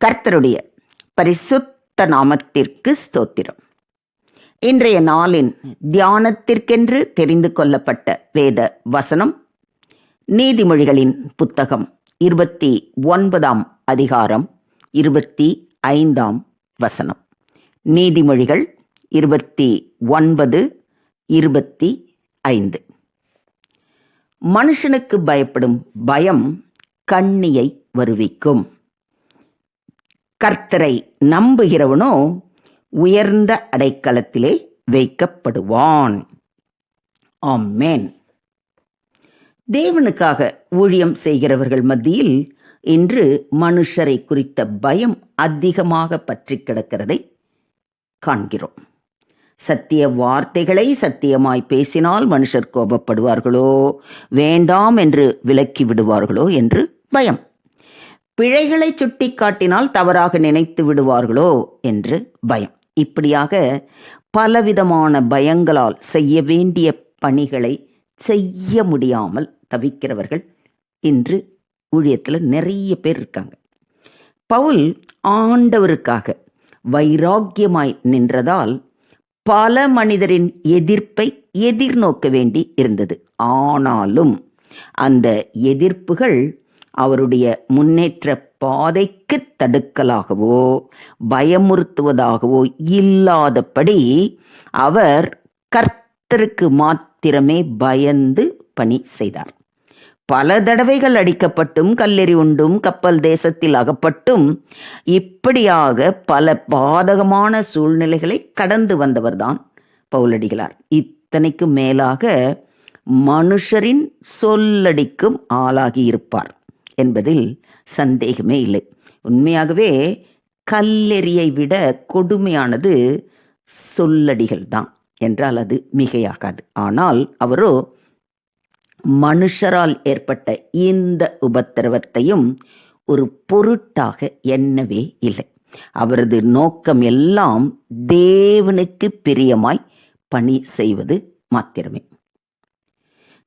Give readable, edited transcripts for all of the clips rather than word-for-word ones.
கர்த்தருடைய பரிசுத்த நாமத்திற்கு ஸ்தோத்திரம். இன்றைய நாளின் தியானத்திற்கென்று தெரிந்து கொள்ளப்பட்ட வேத வசனம் நீதிமொழிகளின் புத்தகம் 29ஆம் அதிகாரம் 25ஆம் வசனம். நீதிமொழிகள் 29:25. மனுஷனுக்கு பயப்படும் பயம் கண்ணியை வருவிக்கும். கர்த்தரை நம்புகிறவனோ உயர்ந்த அடைக்கலத்திலே வைக்கப்படுவான். ஆமென். தேவனுக்காக ஊழியம் செய்கிறவர்கள் மத்தியில் இன்று மனுஷரை குறித்த பயம் அதிகமாக பற்றி கிடக்கிறதை காண்கிறோம். சத்திய வார்த்தைகளை சத்தியமாய் பேசினால் மனுஷர் கோபப்படுவார்களோ, வேண்டாம் என்று விலக்கி விடுவார்களோ என்று பயம். பிழைகளை சுட்டி காட்டினால் தவறாக நினைத்து விடுவார்களோ என்று பயம். இப்படியாக பலவிதமான பயங்களால் செய்ய வேண்டிய பணிகளை செய்ய முடியாமல் தவிக்கிறவர்கள் இன்று ஊழியத்தில் நிறைய பேர் இருக்காங்க. பவுல் ஆண்டவருக்காக வைராக்கியமாய் நின்றதால் பல மனிதரின் எதிர்ப்பை எதிர்நோக்க வேண்டி இருந்தது. ஆனாலும் அந்த எதிர்ப்புகள் அவருடைய முன்னேற்ற பாதைக்கு தடுக்கலாகவோ பயமுறுத்துவதாகவோ இல்லாதபடி அவர் கர்த்தருக்கு மாத்திரமே பயந்து பணி செய்தார். பல தடவைகள் அடிக்கப்பட்டும் கல்லெறி உண்டும் கப்பல் தேசத்தில் அகப்பட்டும் இப்படியாக பல பாதகமான சூழ்நிலைகளை கடந்து வந்தவர்தான் பவுலடிகளார். இத்தனைக்கும் மேலாக மனுஷரின் சொல்லடிக்கும் ஆளாகி இருப்பார் என்பதில் சந்தேகமே இல்லை. உண்மையாகவே கல்லெறியை விட கொடுமையானது சொல்லடிகள் தான் என்றால் அது மிகையாகாது. ஆனால் அவரோ மனுஷரால் ஏற்பட்ட இந்த உபத்திரவத்தையும் ஒரு பொருட்டாக எண்ணவே இல்லை. அவரது நோக்கம் எல்லாம் தேவனுக்கு பிரியமாய் பணி செய்வது மாத்திரமே.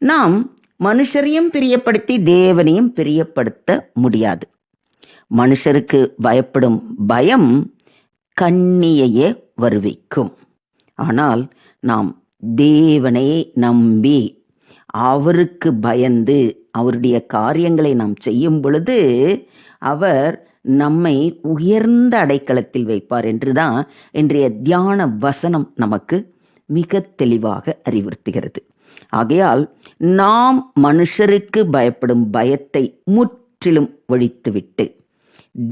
நாம் மனுஷரையும் பிரியப்படுத்தி தேவனையும் பிரியப்படுத்த முடியாது. மனுஷருக்கு பயப்படும் பயம் கண்ணியையே வருவிக்கும். ஆனால் நாம் தேவனை நம்பி அவருக்கு பயந்து அவருடைய காரியங்களை நாம் செய்யும் பொழுது அவர் நம்மை உயர்ந்த அடைக்கலத்தில் வைப்பார் என்றுதான் இன்றைய தியான வசனம் நமக்கு மிக தெளிவாக அறிவுறுத்துகிறது. ஆகையால் நாம் மனுஷருக்கு பயப்படும் பயத்தை முற்றிலும் ஒழித்துவிட்டு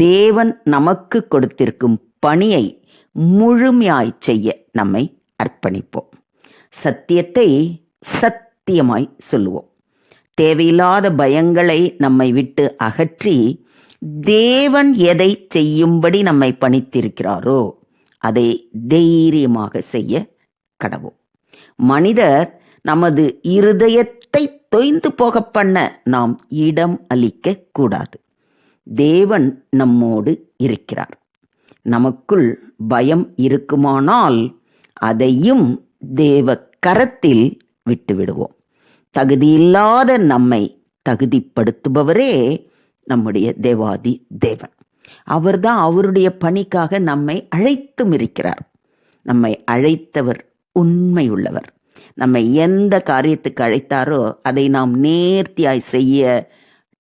தேவன் நமக்கு கொடுத்திருக்கும் பணியை முழுமையாய் செய்ய நம்மை அர்ப்பணிப்போம். சத்தியத்தை சத்தியமாய் சொல்லுவோம். தேவையில்லாத பயங்களை நம்மை விட்டு அகற்றி தேவன் எதை செய்யும்படி நம்மை பணித்திருக்கிறாரோ அதை தைரியமாக செய்ய கடவோம். மனிதர் நமது இருதயத்தை தொய்ந்து போக பண்ண நாம் இடம் அளிக்க கூடாது. தேவன் நம்மோடு இருக்கிறார். நமக்குள் பயம் இருக்குமானால் அதையும் தேவ கரத்தில் விட்டுவிடுவோம். தகுதியில்லாத நம்மை தகுதிப்படுத்துபவரே நம்முடைய தேவாதி தேவன். அவர்தான் அவருடைய பணிக்காக நம்மை அழைத்தும் இருக்கிறார். நம்மை அழைத்தவர் உண்மையுள்ளவர். நம்மை எந்த காரியத்துக்கு அழைத்தாரோ அதை நாம் நேர்த்தியாய் செய்ய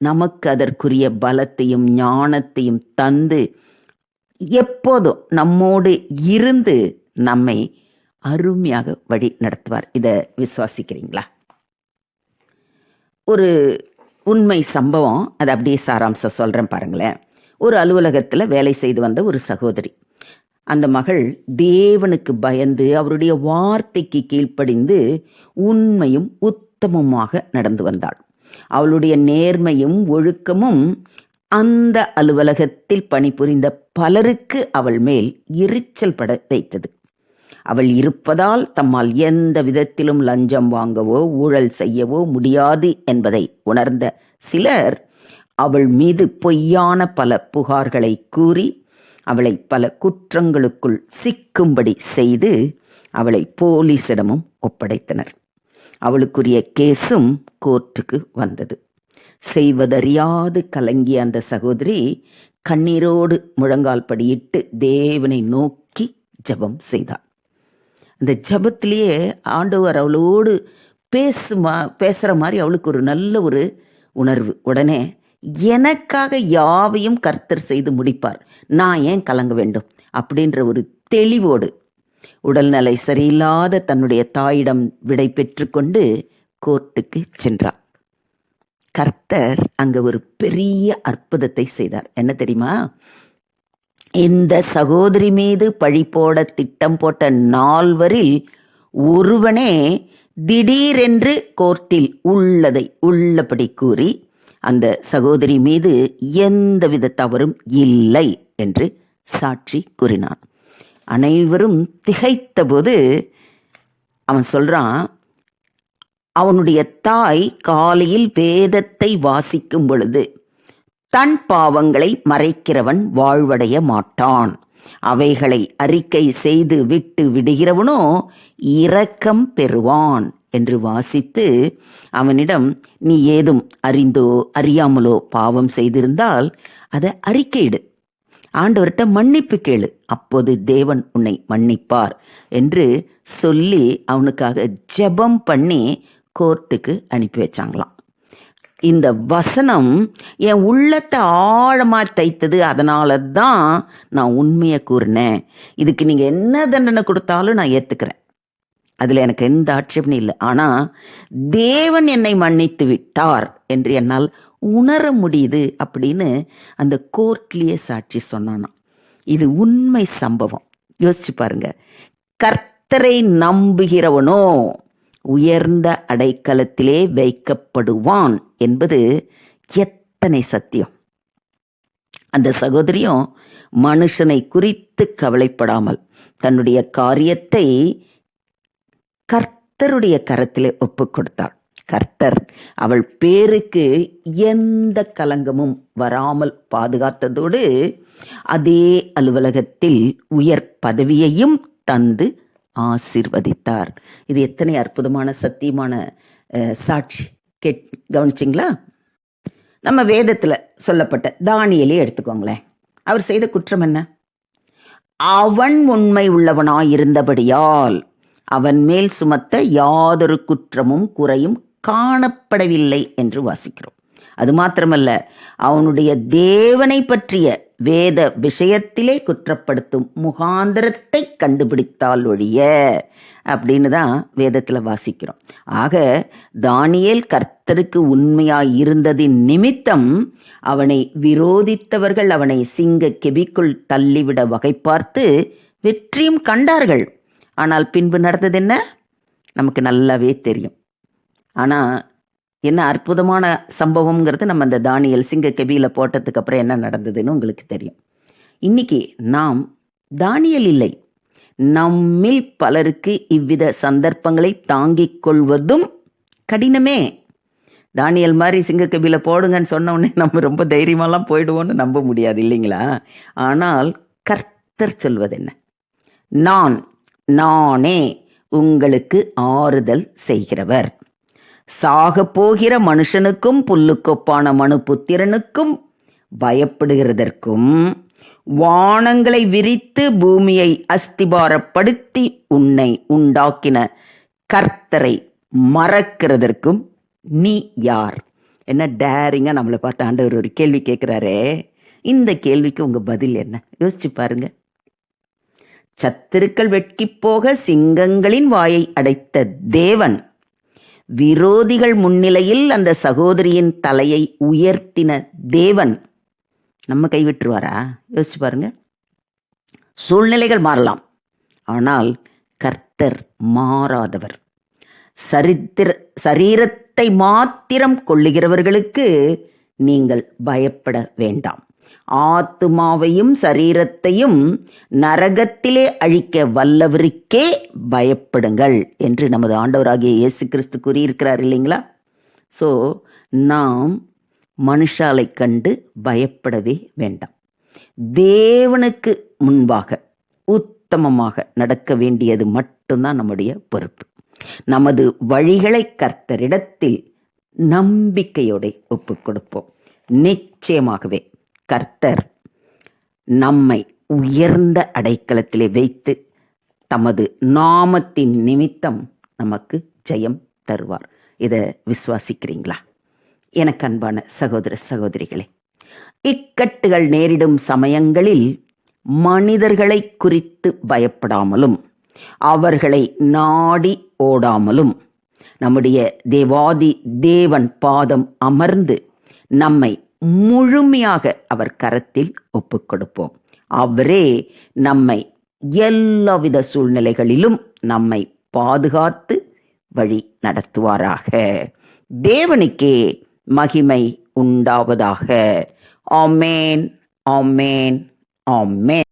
நமக்கு அதற்குரிய பலத்தையும் ஞானத்தையும் தந்து எப்போதும் நம்மோடு இருந்து நம்மை அருமையாக வழி நடத்துவார். இதை விசுவாசிக்கிறீங்களா? ஒரு உண்மை சம்பவம், அதை அப்படியே சாராம்சம் சொல்கிறேன் பாருங்களேன். ஒரு அலுவலகத்தில் வேலை செய்து வந்த ஒரு சகோதரி, அந்த மகள் தேவனுக்கு பயந்து அவருடைய வார்த்தைக்கு கீழ்ப்படிந்து உண்மையும் உத்தமமாக நடந்து வந்தாள். அவளுடைய நேர்மையும் ஒழுக்கமும் அந்த அலுவலகத்தில் பணிபுரிந்த பலருக்கு அவள் மேல் எரிச்சல் பட வைத்தது. அவள் இருப்பதால் தம்மால் எந்த விதத்திலும் லஞ்சம் வாங்கவோ ஊழல் செய்யவோ முடியாது என்பதை உணர்ந்த சிலர் அவள் மீது பொய்யான பல புகார்களை கூறி அவளை பல குற்றங்களுக்குள் சிக்கும்படி செய்து அவளை போலீசிடமும் ஒப்படைத்தனர். அவளுக்குரிய கேஸும் கோர்ட்டுக்கு வந்தது. செய்வதறியாது கலங்கிய அந்த சகோதரி கண்ணீரோடு முழங்கால் படியிட்டு தேவனை நோக்கி ஜெபம் செய்தார். அந்த ஜெபத்திலேயே ஆண்டவர் அவளோடு பேசுகிற மாதிரி அவளுக்கு ஒரு நல்ல ஒரு உணர்வு. உடனே எனக்காக யாவையும் கர்த்தர் செய்து முடிப்பார், நான் ஏன் கலங்க வேண்டும் அப்படின்ற ஒரு தெளிவோடு உடல்நிலை சரியில்லாத தன்னுடைய தாயிடம் விடை பெற்று கொண்டு கோர்ட்டுக்கு சென்றார். கர்த்தர் அங்க ஒரு பெரிய அற்புதத்தை செய்தார். என்ன தெரியுமா? இந்த சகோதரி மீது பழி போட திட்டம் போட்ட 4 ஒருவனே திடீரென்று கோர்ட்டில் உள்ளதை உள்ளபடி கூறி அந்த சகோதரி மீது எந்தவித தவறும் இல்லை என்று சாட்சி கூறினான். அனைவரும் திகைத்த போது அவன் சொல்றான், அவனுடைய தாய் காலையில் வேதத்தை வாசிக்கும் பொழுது தன் பாவங்களை மறைக்கிறவன் வாழ்வடைய மாட்டான், அவைகளை அறிக்கை செய்து விட்டு விடுகிறவனோ இரக்கம் பெறுவான் என்று வாசித்து அவனிடம், நீ ஏதும் அறிந்தோ அறியாமலோ பாவம் செய்திருந்தால் அதை அறிக்கையிடு, ஆண்டவர்கிட்ட மன்னிப்பு கேளு, அப்போது தேவன் உன்னை மன்னிப்பார் என்று சொல்லி அவனுக்காக ஜெபம் பண்ணி கோர்ட்டுக்கு அனுப்பி வச்சாங்களாம். இந்த வசனம் என் உள்ளத்தை ஆழமா தைத்தது. அதனால தான் நான் உண்மையை கூறினேன். இதுக்கு நீங்க என்ன தண்டனை கொடுத்தாலும் நான் ஏத்துக்கிறேன், அதுல எனக்கு எந்த ஆட்சேபனும் இல்லை. ஆனா தேவன் என்னை மன்னித்து விட்டார் என்று என்னால் உணர முடியுது அப்படின்னு அந்த கோர்ட்லயே சாட்சி சொன்னானா. இது உண்மை சம்பவம். யோசிச்சு பாருங்க. கர்த்தரை நம்புகிறவனோ உயர்ந்த அடைக்கலத்திலே வைக்கப்படுவான் என்பது எத்தனை சத்தியம். அந்த சகோதரியும் மனுஷனை குறித்து கவலைப்படாமல் தன்னுடைய காரியத்தை கர்த்தருடைய கரத்திலே ஒப்பு கொடுத்தாள். கர்த்தர் அவள் பேருக்கு எந்த கலங்கமும் வராமல் பாதுகாத்ததோடு அதே அலுவலகத்தில் உயர் பதவியையும் தந்து ஆசீர்வதித்தார். இது எத்தனை அற்புதமான சத்தியமான சாட்சி. கவனிச்சிங்களா? நம்ம வேதத்துல சொல்லப்பட்ட தானியேலை எடுத்துக்கோங்களேன். அவர் செய்த குற்றம் என்ன? அவன் உண்மை உள்ளவனாயிருந்தபடியால் அவன் மேல் சுமத்த யாதொரு குற்றமும் குறையும் காணப்படவில்லை என்று வாசிக்கிறோம். அது மாத்திரமல்ல, அவனுடைய தேவனை பற்றிய வேத விஷயத்திலே குற்றப்படுத்தும் முகாந்திரத்தை கண்டுபிடித்தால் ஒழிய அப்படின்னு தான் வேதத்தில் வாசிக்கிறோம். ஆக தானியேல் கர்த்தருக்கு உண்மையாய் இருந்ததின் நிமித்தம் அவனை விரோதித்தவர்கள் அவனை சிங்க கெபிக்குள் தள்ளிவிட வகை பார்த்து வெற்றியும் கண்டார்கள். ஆனால் பின்பு நடந்தது என்ன நமக்கு நல்லாவே தெரியும். ஆனால் என்ன அற்புதமான சம்பவம்ங்கிறது நம்ம அந்த தானியேல் சிங்க கெபியில் போட்டதுக்கு அப்புறம் என்ன நடந்ததுன்னு உங்களுக்கு தெரியும். இன்னைக்கு நாம் தானியேல் இல்லை, நம்மில் பலருக்கு இவ்வித சந்தர்ப்பங்களை தாங்கிக் கொள்வதும் கடினமே. தானியேல் மாதிரி சிங்க கெபியில் போடுங்கன்னு சொன்ன உடனே நம்ம ரொம்ப தைரியமாலாம் போயிடுவோன்னு நம்ப முடியாது இல்லைங்களா? ஆனால் கர்த்தர் சொல்வது என்ன? நானே உங்களுக்கு ஆறுதல் செய்கிறவர். சாக போகிற மனுஷனுக்கும் புல்லுக்கொப்பான மனுபுத்திரனுக்கும் பயப்படுகிறதற்கும் வானங்களை விரித்து பூமியை அஸ்திபாரப்படுத்தி உன்னை உண்டாக்கின கர்த்தரை மறக்கிறதற்கும் நீ யார்? என்ன டேரிங்கா நம்மளை பார்த்து ஆண்டவர் ஒரு கேள்வி கேட்கிறாரே. இந்த கேள்விக்கு உங்க பதில் என்ன? யோசிச்சு பாருங்க. சத்துருக்கள் வெட்கி போக சிங்கங்களின் வாயை அடைத்த தேவன் விரோதிகள் முன்னிலையில் அந்த சகோதரியின் தலையை உயர்த்தின தேவன் நம்ம கைவிட்டுருவாரா? யோசிச்சு பாருங்க. சூழ்நிலைகள் மாறலாம், ஆனால் கர்த்தர் மாறாதவர். சரீரத்தை மாத்திரம் கொள்ளுகிறவர்களுக்கு நீங்கள் பயப்பட வேண்டாம், ஆத்துமாவையும் சரீரத்தையும் நரகத்திலே அழிக்க வல்லவருக்கே பயப்படுங்கள் என்று நமது ஆண்டவராகிய இயேசு கிறிஸ்து கூறியிருக்கிறார் இல்லைங்களா? ஸோ நாம் மனுஷாலை கண்டு பயப்படவே வேண்டாம். தேவனுக்கு முன்பாக உத்தமமாக நடக்க வேண்டியது மட்டும்தான் நம்முடைய பொறுப்பு. நமது வழிகளை கர்த்தரிடத்தில் நம்பிக்கையோட ஒப்புக் கொடுப்போம். நிச்சயமாகவே கர்த்தர் நம்மை உயர்ந்த அடைக்கலத்திலே வைத்து தமது நாமத்தின் நிமித்தம் நமக்கு ஜெயம் தருவார். இதை விசுவாசிக்கிறீங்களா? எனக்கு அன்பான சகோதர சகோதரிகளே, இக்கட்டுகள் நேரிடும் சமயங்களில் மனிதர்களை குறித்து பயப்படாமலும் அவர்களை நாடி ஓடாமலும் நம்முடைய தேவாதி தேவன் பாதம் அமர்ந்து நம்மை முழுமையாக அவர் கரத்தில் ஒப்புக் கொடுப்போம். அவரே நம்மை எல்லாவித சூழ்நிலைகளிலும் நம்மை பாதுகாத்து வழி நடத்துவாராக. தேவனுக்கே மகிமை உண்டாவதாக. ஆமேன், ஆமேன், ஆமேன்.